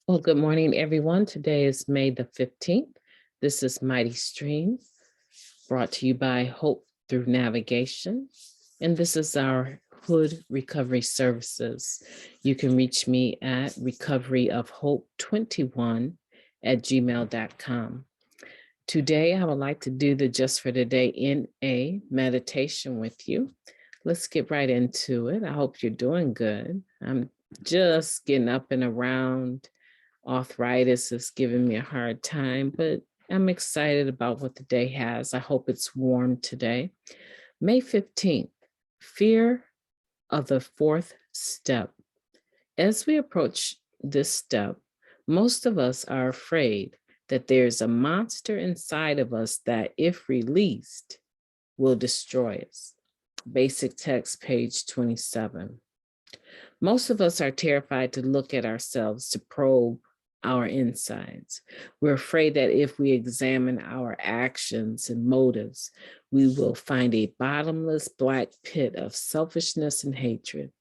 Well, good morning, everyone. Today is May the 15th. This is MightyStream, brought to you by Hope Through Navigation. And this is our H.O.O.D recovery services. You can reach me at recoveryofhope21@gmail.com. Today, I would like to do the Just for Today NA meditation with you. Let's get right into it. I hope you're doing good. I'm just getting up and around. Arthritis is giving me a hard time, but I'm excited about what the day has. I hope it's warm today. May 15th, fear of the fourth step. As we approach this step, most of us are afraid that there's a monster inside of us that, if released, will destroy us. Basic text, page 27. Most of us are terrified to look at ourselves, to probe our insides. We're afraid that if we examine our actions and motives, we will find a bottomless black pit of selfishness and hatred.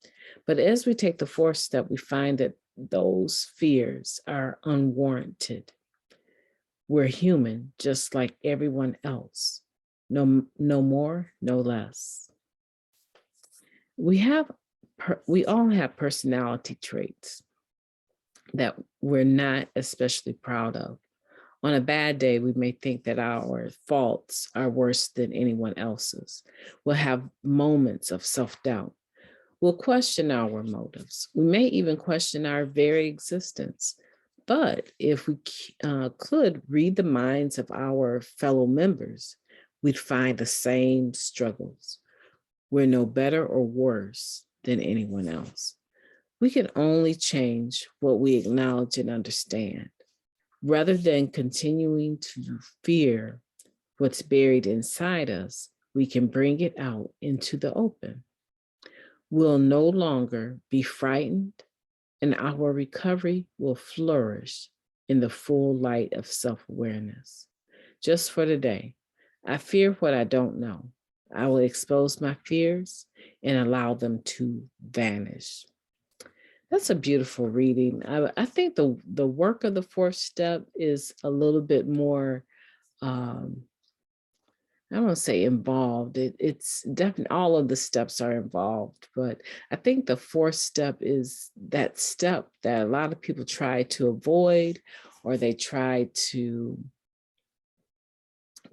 But as we take the fourth step, we find that those fears are unwarranted. We're human, just like everyone else. No more, no less. We all have personality traits that we're not especially proud of. On a bad day, we may think that our faults are worse than anyone else's. We'll have moments of self-doubt. We'll question our motives. We may even question our very existence. But if we could read the minds of our fellow members, we'd find the same struggles. We're no better or worse than anyone else. We can only change what we acknowledge and understand. Rather than continuing to fear what's buried inside us, we can bring it out into the open. We'll no longer be frightened, and our recovery will flourish in the full light of self-awareness. Just for today, I fear what I don't know. I will expose my fears and allow them to vanish. That's a beautiful reading. I think the work of the fourth step is a little bit more, I don't want to say involved. It's definitely, all of the steps are involved, but I think the fourth step is that step that a lot of people try to avoid, or they try to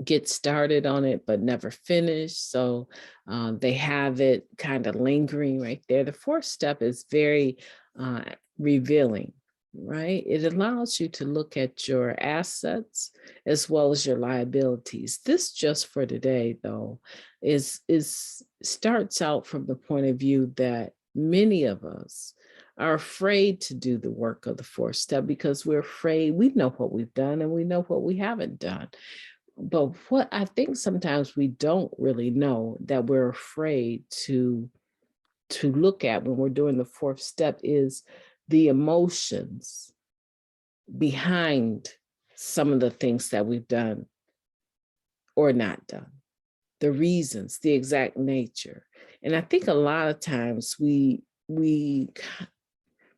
get started on it but never finish. So they have it kind of lingering right there. The fourth step is very revealing, right? It allows you to look at your assets as well as your liabilities. This Just for Today, though, is starts out from the point of view that many of us are afraid to do the work of the fourth step because we're afraid. We know what we've done and we know what we haven't done. But what I think sometimes we don't really know that we're afraid to look at when we're doing the fourth step is the emotions behind some of the things that we've done or not done, the reasons, the exact nature. And I think a lot of times we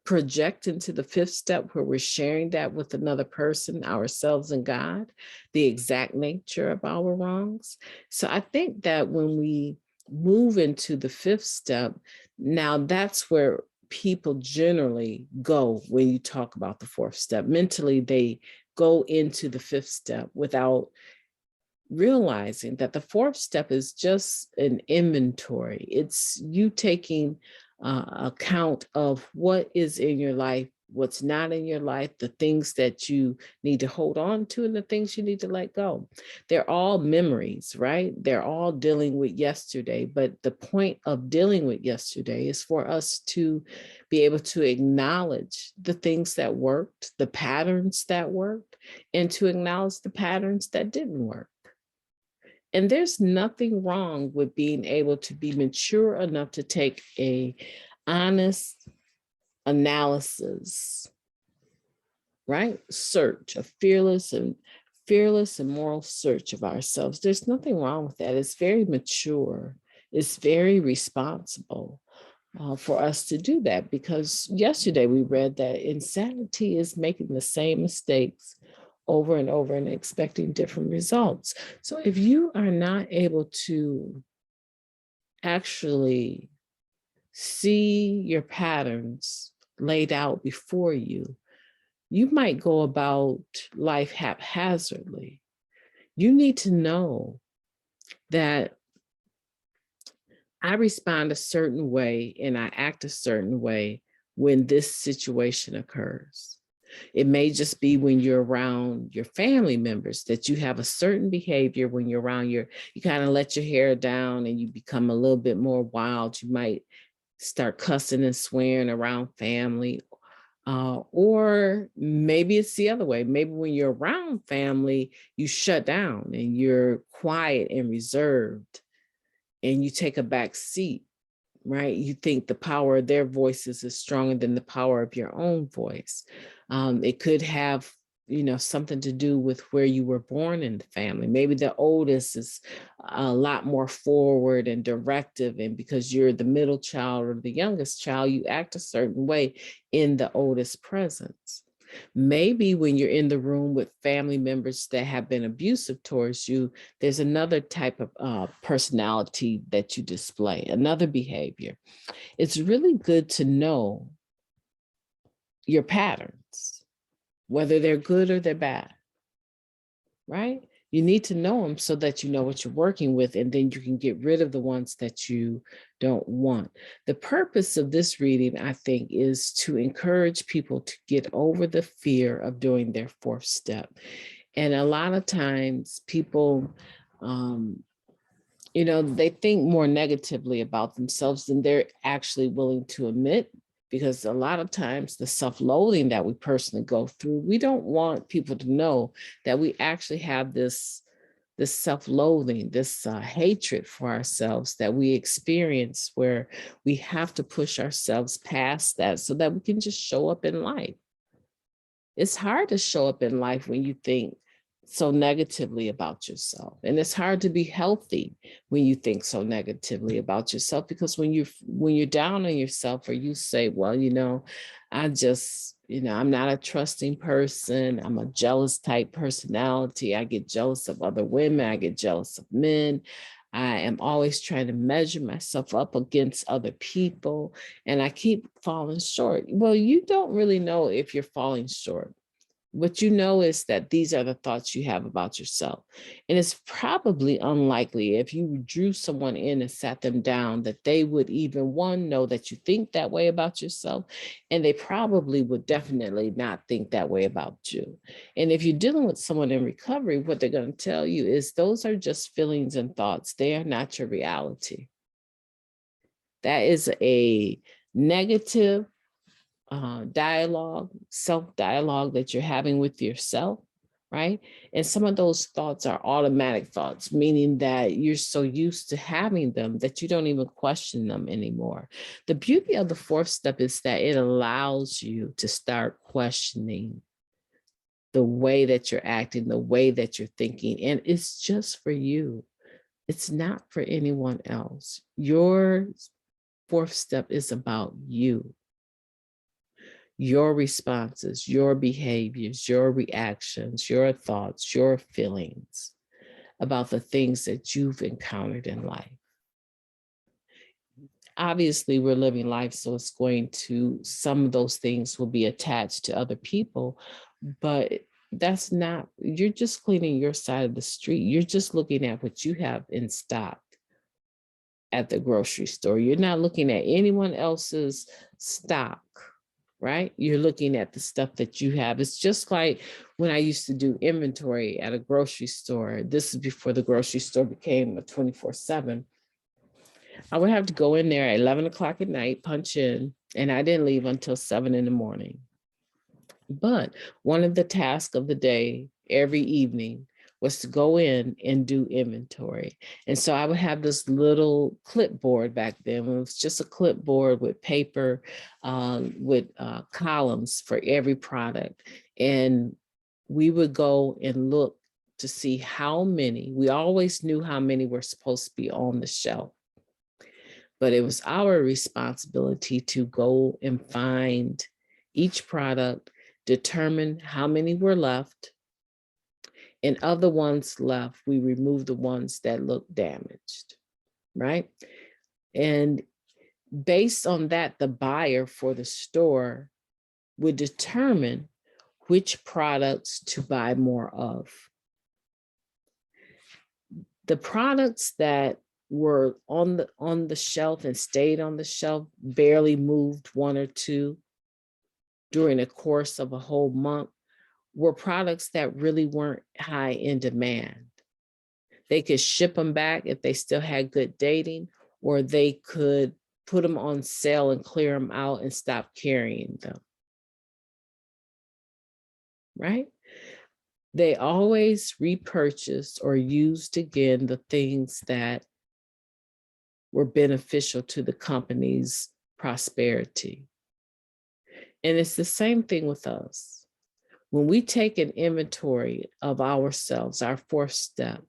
project into the fifth step where we're sharing that with another person, ourselves and God, the exact nature of our wrongs. So I think that when we move into the fifth step, now that's where people generally go when you talk about the fourth step. Mentally, they go into the fifth step without realizing that the fourth step is just an inventory. It's you taking account of what is in your life, what's not in your life, the things that you need to hold on to and the things you need to let go. They're all memories, right? They're all dealing with yesterday, but the point of dealing with yesterday is for us to be able to acknowledge the things that worked, the patterns that worked, and to acknowledge the patterns that didn't work. And there's nothing wrong with being able to be mature enough to take a honest analysis, right? Search, a fearless and moral search of ourselves. There's nothing wrong with that. It's very mature. It's very responsible. for us to do that, because yesterday we read that insanity is making the same mistakes over and over and expecting different results. So if you are not able to actually see your patterns laid out before you, you might go about life haphazardly. You need to know that I respond a certain way and I act a certain way when this situation occurs. It may just be when you're around your family members that you have a certain behavior. When you're around you kind of let your hair down and you become a little bit more wild. You might start cussing and swearing around family. Or maybe it's the other way. Maybe when you're around family, you shut down and you're quiet and reserved and you take a back seat, right? You think the power of their voices is stronger than the power of your own voice. It could have, something to do with where you were born in the family. Maybe the oldest is a lot more forward and directive, and because you're the middle child or the youngest child, you act a certain way in the oldest presence. Maybe when you're in the room with family members that have been abusive towards you, there's another type of personality that you display, another behavior. It's really good to know your patterns, whether they're good or they're bad, right? You need to know them so that you know what you're working with, and then you can get rid of the ones that you don't want. The purpose of this reading, I think, is to encourage people to get over the fear of doing their fourth step. And a lot of times people, they think more negatively about themselves than they're actually willing to admit, because a lot of times the self-loathing that we personally go through, we don't want people to know that we actually have this self-loathing, this hatred for ourselves that we experience, where we have to push ourselves past that so that we can just show up in life. It's hard to show up in life when you think so negatively about yourself. And it's hard to be healthy when you think so negatively about yourself, because when you're down on yourself, or you say, well, I just, I'm not a trusting person. I'm a jealous type personality. I get jealous of other women. I get jealous of men. I am always trying to measure myself up against other people, and I keep falling short. Well, you don't really know if you're falling short. What you know is that these are the thoughts you have about yourself. And it's probably unlikely, if you drew someone in and sat them down, that they would even, one, know that you think that way about yourself. And they probably would definitely not think that way about you. And if you're dealing with someone in recovery, what they're going to tell you is those are just feelings and thoughts. They are not your reality. That is a negative dialogue, self-dialogue that you're having with yourself, right? And some of those thoughts are automatic thoughts, meaning that you're so used to having them that you don't even question them anymore. The beauty of the fourth step is that it allows you to start questioning the way that you're acting, the way that you're thinking, and it's just for you. It's not for anyone else. Your fourth step is about you, your responses, your behaviors, your reactions, your thoughts, your feelings about the things that you've encountered in life. Obviously, we're living life, so it's going to, some of those things will be attached to other people, but that's not, you're just cleaning your side of the street. You're just looking at what you have in stock at the grocery store. You're not looking at anyone else's stock, right? You're looking at the stuff that you have. It's just like when I used to do inventory at a grocery store. This is before the grocery store became a 24/7. I would have to go in there at 11 o'clock at night, punch in, and I didn't leave until 7 in the morning. But one of the tasks of the day every evening was to go in and do inventory. And so I would have this little clipboard back then. It was just a clipboard with paper, with columns for every product. And we would go and look to see how many, we always knew how many were supposed to be on the shelf. But it was our responsibility to go and find each product, determine how many were left, and of the ones left, we removed the ones that looked damaged, right? And based on that, the buyer for the store would determine which products to buy more of. The products that were on the shelf and stayed on the shelf, barely moved one or two during the course of a whole month, were products that really weren't high in demand. They could ship them back if they still had good dating, or they could put them on sale and clear them out and stop carrying them, right? They always repurchased or used again the things that were beneficial to the company's prosperity. And it's the same thing with us. When we take an inventory of ourselves, our fourth step,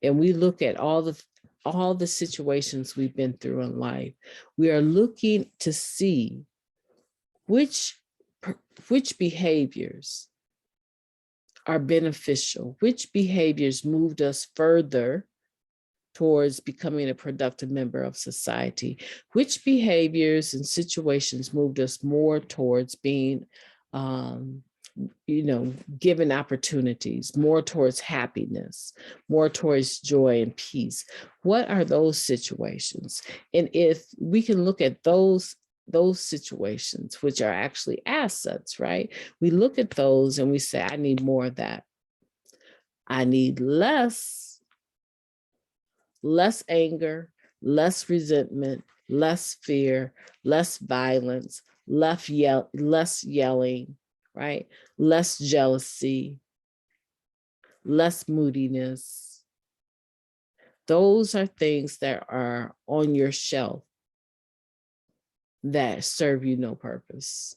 and we look at all the situations we've been through in life, we are looking to see which behaviors are beneficial, which behaviors moved us further towards becoming a productive member of society, which behaviors and situations moved us more towards being given opportunities, more towards happiness, more towards joy and peace. What are those situations? And if we can look at those situations, which are actually assets, right? We look at those and we say, I need more of that. I need less anger, less resentment, less fear, less violence, less yelling, right? Less jealousy, less moodiness. Those are things that are on your shelf that serve you no purpose.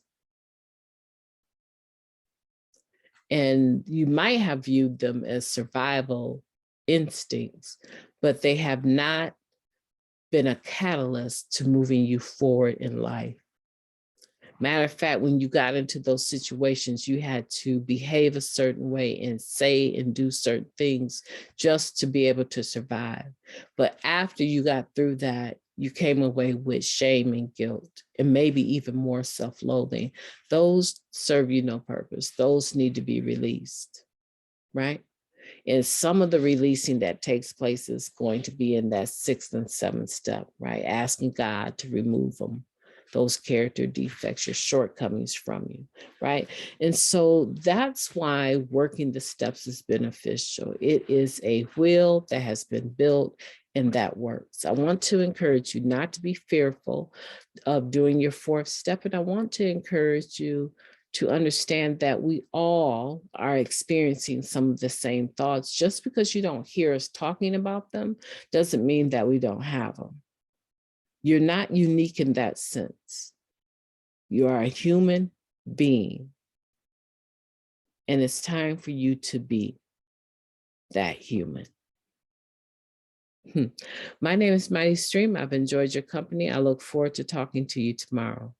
And you might have viewed them as survival instincts, but they have not been a catalyst to moving you forward in life. Matter of fact, when you got into those situations, you had to behave a certain way and say and do certain things just to be able to survive. But after you got through that, you came away with shame and guilt, and maybe even more self-loathing. Those serve you no purpose. Those need to be released, right? And some of the releasing that takes place is going to be in that 6th and 7th step, right? Asking God to remove them, those character defects, your shortcomings from you, right? And so that's why working the steps is beneficial. It is a wheel that has been built and that works. I want to encourage you not to be fearful of doing your 4th step. And I want to encourage you to understand that we all are experiencing some of the same thoughts. Just because you don't hear us talking about them doesn't mean that we don't have them. You're not unique in that sense. You are a human being. And it's time for you to be that human. My name is MightyStream. I've enjoyed your company. I look forward to talking to you tomorrow.